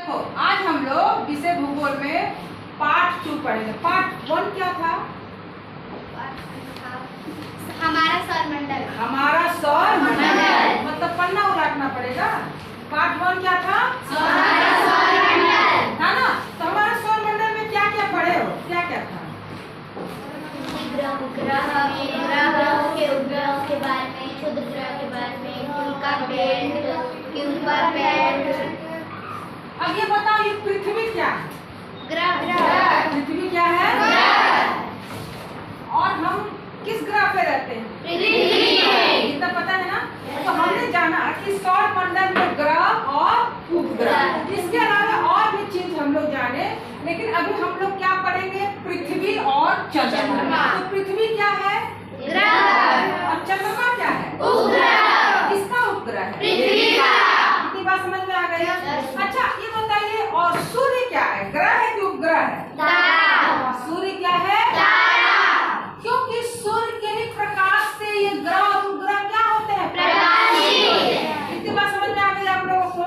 तो आज हम लोग विषय भूगोल में पार्ट 2 पढ़ेंगे। पार्ट 1 क्या था? हमारा सौरमंडल। हमारा सौरमंडल मतलब पन्ना उलटना पड़ेगा। पार्ट 1 क्या था? हमारा सौरमंडल था ना। तो हमारा सौरमंडल में क्या क्या पढ़े हो? क्या क्या था? ग्रहों के उपग्रहों के बारे में, क्षुद्र ग्रह के बारे में, उनका बेल्ट, उनका बेल्ट। अब ये बताओ, ये पृथ्वी क्या है? ग्रह। पृथ्वी क्या है? और हम किस ग्रह पे रहते हैं? पृथ्वी। इतना पता है ना। तो हमने जाना कि सौरमंडल में ग्रह और उपग्रह, इसके अलावा और भी चीज हम लोग जाने, लेकिन अभी हम लोग क्या पढ़ेंगे? पृथ्वी और चंद्रमा। तो पृथ्वी क्या है? ग्रह। और चंद्रमा क्या है? उपग्रह। किसका उपग्रह है? पृथ्वी का। इतनी बात समझ में आ गई? अच्छा ये बताइए, और सूर्य क्या है? ग्रह है कि उपग्रह है? तारा। सूर्य क्या है? तारा। क्योंकि सूर्य के ही प्रकाश से ये ग्रह और उपग्रह क्या होते हैं? प्रकाशित। इतनी बात समझ में आ गई आप लोगों को?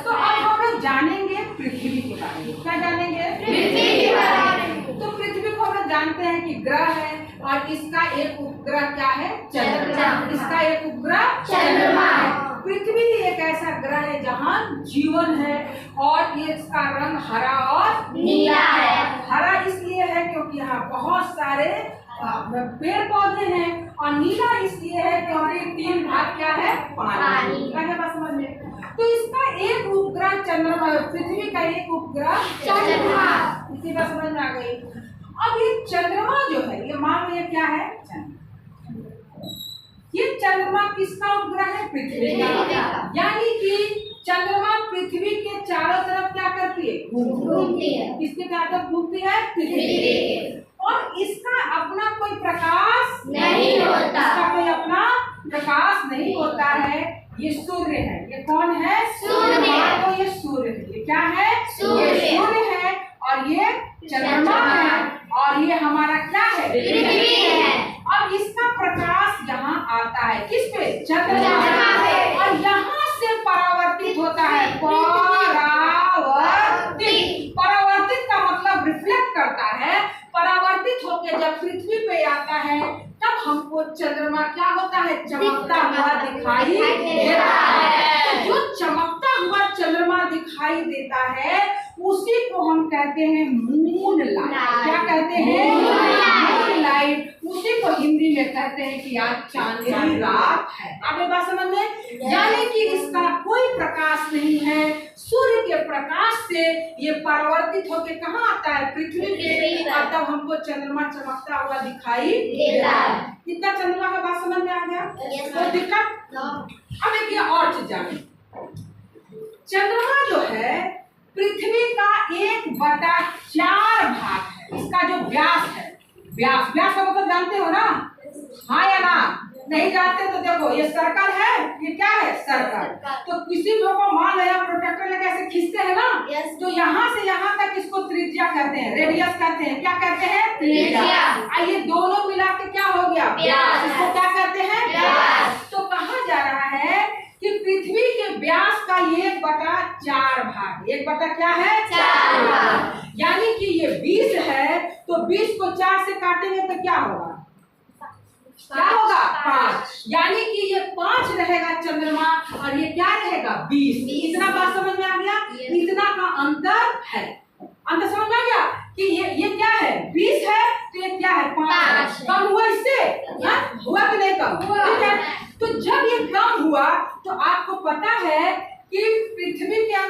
तो अब हम लोग जानेंगे पृथ्वी के बारे में। क्या जानेंगे? पृथ्वी के बारे में। तो पृथ्वी को हम लोग जानते हैं कि ग्रह है, और इसका एक उपग्रह क्या है? चंद्रमा। इसका एक उपग्रह चंद्रमा है। पृथ्वी एक ऐसा ग्रह है जहाँ जीवन है, और ये इसका रंग हरा और नीला है। हरा इसलिए है क्योंकि यहाँ बहुत सारे पेड़ पौधे हैं, और नीला इसलिए है क्योंकि 3 भाग क्या है? पानी। क्या बात समझ में? तो इसका एक उपग्रह चंद्रमा, पृथ्वी का एक उपग्रह चंद्रमा। इसी बात समझ में आ गई। अब ये चंद्रमा जो है, ये मान लो ये क्या है? ये चंद्रमा किसका उपग्रह है? पृथ्वी का। यानी कि चंद्रमा पृथ्वी के चारों तरफ क्या करती है? घूमती है। किसके चारों तरफ घूमती है? पृथ्वी। और इसका अपना कोई प्रकाश नहीं होता। इसका कोई अपना प्रकाश नहीं होता है। ये सूर्य है। ये कौन है? सूर्य। तो ये सूर्य है। ये क्या है? सूर्य। ये सूर्य है, और ये चंद्रमा है, और ये हमारा क्या है? पृथ्वी है। अब इसका प्रकाश यहाँ आता है किस पे? चंद्रमा पे। और यहाँ से परावर्तित होता है। परावर्तित। परावर्तित का मतलब रिफ्लेक्ट करता है। परावर्तित होकर जब पृथ्वी पे आता है, तब हमको चंद्रमा क्या होता है? चमकता हुआ दिखाई देता है। तो जो चमकता हुआ चंद्रमा दिखाई देता है, उसी को हम कहते हैं मून लाइट। क्या कहते हैं? Moon light. उसी को हिंदी में कहते हैं कि आज चांदनी रात है। आगे बात समझ में? यानी कि इसका कोई प्रकाश नहीं है। सूर्य के प्रकाश से ये परावर्तित होकर कहाँ आता है? पृथ्वी पे। और तब हमको चंद्रमा चमकता हुआ दिखाई देता है। कितना चंद्रमा का बात समझ में आ गया? कोई दिक्कत? अब एक और चीज जाने, चंद्रमा जो है पृथ्वी का 1/4 भाग है। इसका जो व्यास है, व्यास का मतलब जानते हो ना? हाँ या ना? नहीं जानते तो देखो, ये सर्कल है। ये क्या है? सर्कल। तो किसी को मान लिया प्रोटेक्टर लेके ऐसे खींचते हैं ना, तो यहाँ से यहाँ तक इसको त्रिज्या कहते हैं, रेडियस कहते हैं। क्या कहते हैं? त्रिज्या। ये दोनों मिला के क्या हो गया? व्यास। इसको क्या कहते हैं? व्यास। तो कहा जा रहा है कि पृथ्वी के व्यास का 1/4 भाग। 1 क्या है? 4 भाग। यानी कि ये 20 है, तो 20 को 4 से काटेंगे तो क्या होगा? क्या होगा? 5। यानी कि ये 5 रहेगा चंद्रमा, और ये क्या रहेगा? 20। इतना बात समझ में आ गया? इतना का अंतर है। अंतर समझ में आ गया कि ये क्या है? 20 है, तो ये क्या है? 5। कम हुआ इससे? हुआ कि नहीं कम? ठीक है। तो जब ये कम हुआ, तो आपको पता है कि पृथ्वी के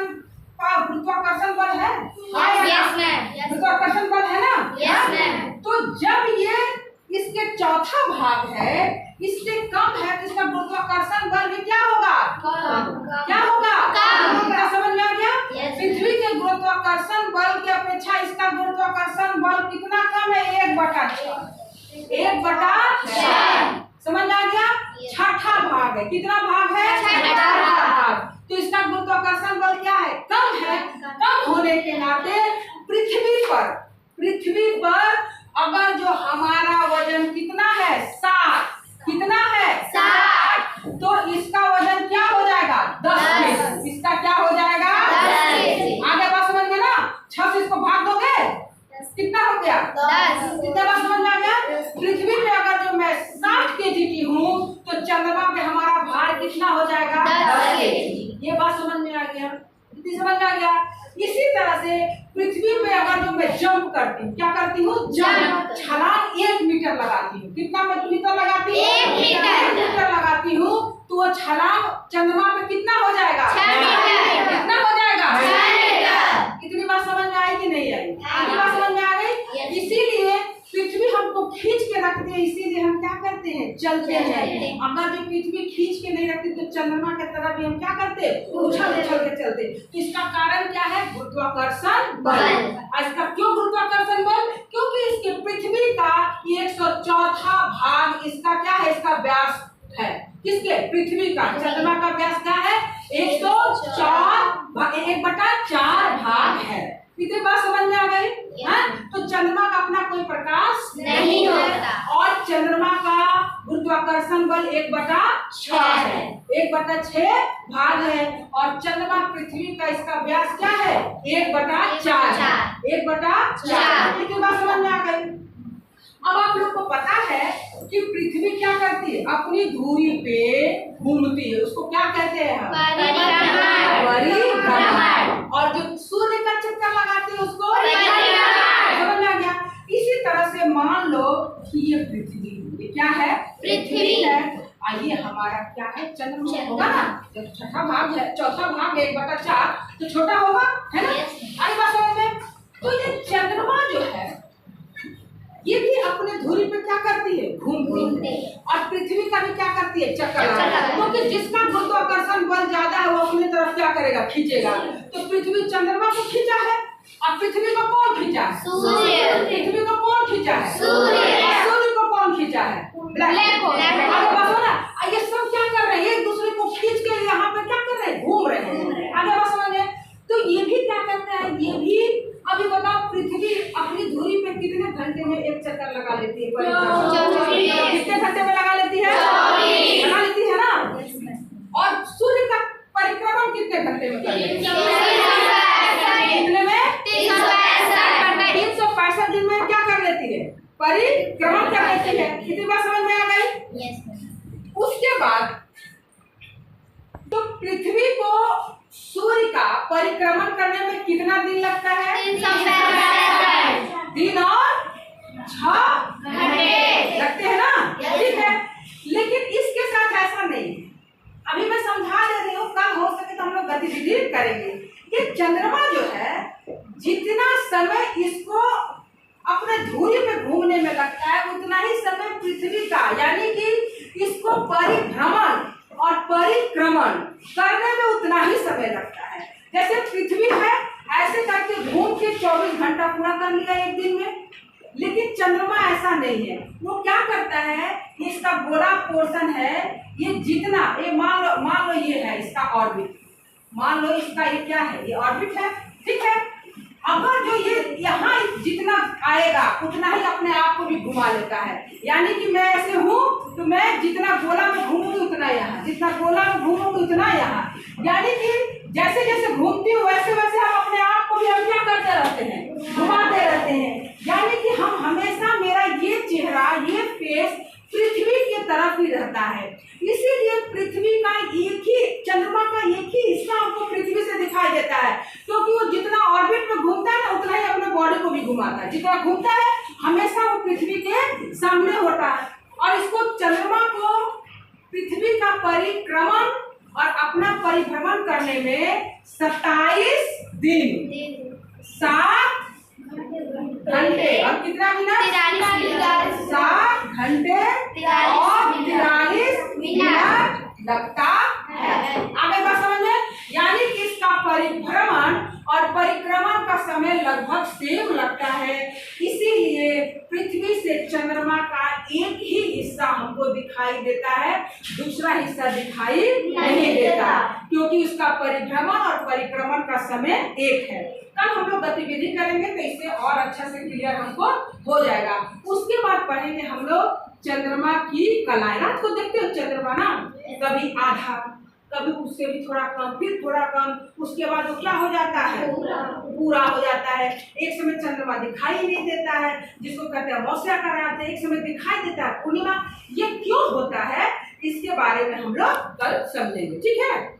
गुरुत्वाकर्षण बल है? गुरुत्वाकर्षण बल है ना? तो जब ये इसके चौथा भाग है, इससे कम है, तो इसका गुरुत्वाकर्षण बल भी क्या होगा? क्या होगा? क्या समझ में आ गया? पृथ्वी के गुरुत्वाकर्षण बल की अपेक्षा इसका गुरुत्वाकर्षण बल कितना कम है? 1/6। 1/6 समझ में आ गया? छठा भाग है। कितना भाग है? छठा भाग। तो इसका गुरुत्वाकर्षण बल क्या है? कम है। कम होने के नाते पृथ्वी पर अगर जो हमारा वजन कितना है? 7। कितना है? 7। तो इसका वजन क्या हो जाएगा? 10 केजी। इसका क्या हो जाएगा? 10 केजी। आगे 6 से इसको भाग दोगे कितना हो गया 10। कितने बार समझ में आ गया? पृथ्वी पे अगर जो मैं 60 केजी की हूँ तो चंद्रमा पे हमारा भार कितना हो जाएगा 10 केजी। ये बात समझ में आ गया? कितनी समझ में आ गया? इसी तरह से पृथ्वी पे अगर जो मैं जंप करती हूँ, क्या करती हूँ? जंप, छलांग 1 मीटर लगाती हूँ। कितना मीटर लगाती हूँ? 1 मीटर लगाती हूँ तो वो छलांग चंद्रमा पे कितना हो जाएगा? 6 मीटर। कितना हो जाएगा? 6 मीटर। इतनी बात समझ में आई कि नहीं आई? इतनी बात समझ में आ गई? इसीलिए पृथ्वी हमको खींच के रखते हैं, इसीलिए हम क्या करते हैं? चलते हैं। अगर जो पृथ्वी खींच के नहीं रखती तो चंद्रमा के तरफ भी हम क्या करते? उछल उछल के चलते। तो इसका कारण क्या है? गुरुत्वाकर्षण बल। इसका क्यों गुरुत्वाकर्षण बल? क्योंकि इसके पृथ्वी का 104वां भाग इसका क्या है? इसका व्यास है। किसके? पृथ्वी का। चंद्रमा का व्यास क्या है? 1/4 भाग है। कितनी बात समझ में आ गई? तो चंद्रमा का अपना कोई प्रकाश नहीं होता और चंद्रमा का गुरुत्वाकर्षण बल 1/6 है। 1/6 भाग है और चंद्रमा पृथ्वी का इसका व्यास क्या है? 1/4। 1/4। कितनी बात समझ में आ गई? अब आप लोग को पता है कि पृथ्वी क्या करती है? अपनी धुरी पे घूमती है। उसको क्या कहते हैं हम? परिभ्रमण। और जो सूर्य का चक्कर लगाती है उसको समझ में आ गया? इसी तरह से मान लो कि ये पृथ्वी, ये क्या है? पृथ्वी है। आइए हमारा क्या है? चंद्रमा होगा ना, जब 6वां भाग है, 4वां भाग 1/4 तो छोटा होगा, है ना? आई बात समझ में? तो ये चंद्रमा जो है ये भी अपने धुरी पे क्या करती है? घूमती है। और पृथ्वी का भी क्या करती है? चक्कर लगाती है। क्योंकि जिसका गुरुत्वाकर्षण बल ज्यादा है वो अपनी तरफ क्या करेगा? खींचेगा। तो पृथ्वी चंद्रमा को खींचा है और पृथ्वी को कौन खींचा है? सूर्य। पृथ्वी को कौन खींचा है? सूर्य। और सूर्य को कौन खींचा है? Black hole. आगे बात हो ना? ये सब क्या कर रहे हैं? एक दूसरे को खींच के यहाँ पे क्या कर रहे हैं? घूम रहे हैं। आगे बात समझ में? तो ये भी क्या करते हैं? ये भी अभी बताओ पृथ्वी अपनी धुरी पे कितने घंटे में एक चक्कर लगा लेती है? कितने घंटे में लगा लेती है? लगा लेती है ना? और सूर्य का परिक्रमण कितने घंटे में कर लेती है? कितने में? 365 दिन में क्या कर लेती है? परिक्रमण कर लेती है। कितनी बात समझ में आ गई? उसके बाद तो पृथ्वी को सूर्य का परिक्रमण करने में कितना दिन लगता है? 365 दिन और 6 घंटे लगते हैं ना? ठीक है। लेकिन इसके साथ ऐसा नहीं है। अभी मैं समझा दे रही हूँ, कल हो सके तो हम लोग गतिविधि करेंगे। ये चंद्रमा जो है जितना समय इसको अपने धुरी पे घूमने में लगता है उतना ही समय पृथ्वी का, यानी कि इसको परिभ्रमण और परिक्रमण करने में उतना ही समय लगता है। जैसे पृथ्वी है ऐसे करके घूम के 24 घंटा पूरा कर लिया एक दिन में, लेकिन चंद्रमा ऐसा नहीं है। वो क्या करता है? इसका गोला पोर्शन है, ये जितना ये मान लो ये है इसका ऑर्बिट, मान लो इसका ये क्या है? ये ऑर्बिट है, ठीक है। अगर जो ये यहाँ जितना आएगा उतना ही अपने आप को भी घुमा लेता है, यानी कि मैं ऐसे हूँ तो मैं जितना गोला में घूमूंगी उतना यहाँ, जितना गोला में घूमूंगी उतना यहाँ, यानी कि जैसे जैसे घूमती हूँ वैसे वैसे हम अपने आप को भी हम क्या करते रहते हैं? घुमाते रहते हैं। यानी कि हम हमेशा, मेरा ये चेहरा, ये फेस पृथ्वी की तरफ ही रहता है। इसीलिए पृथ्वी का एक ही, चंद्रमा का एक ही हिस्सा हमको पृथ्वी से दिखाई देता है, क्योंकि वो जितना ऑर्बिट में घूमता है ना उतना ही अपने बॉडी को भी घुमाता है। जितना घूमता है हमेशा वो पृथ्वी के सामने होता है। और इसको चंद्रमा को पृथ्वी का परिक्रमण और अपना परिभ्रमण करने में 27 दिन 7 घंटे और कितना मिनट? 7 घंटे और 43 मिनट लगता है। आगे बात समझ में? यानी कि इसका परिभ्रमण और परिक्रमण का समय लगभग सेम लगता है। इसीलिए पृथ्वी से चंद्रमा का एक ही हिस्सा हमको दिखाई देता है, दूसरा हिस्सा दिखाई नहीं देता, क्योंकि उसका परिभ्रमण और परिक्रमण का समय एक है। कल हम लोग गतिविधि करेंगे तो इससे और अच्छा से क्लियर हमको हो जाएगा। उसके बाद पढ़ेंगे हम लोग चंद्रमा की कलाएं। रात को देखते हो चंद्रमा ना, कभी आधा, कभी उससे भी थोड़ा कम, फिर थोड़ा कम, उसके बाद वो क्या हो जाता है, पूरा हो जाता है। एक समय चंद्रमा दिखाई नहीं देता है, जिसको कहते हैं अमावस्या का रात है, एक समय दिखाई देता है पूर्णिमा। ये क्यों होता है, इसके बारे में हम लोग कल समझेंगे, ठीक है।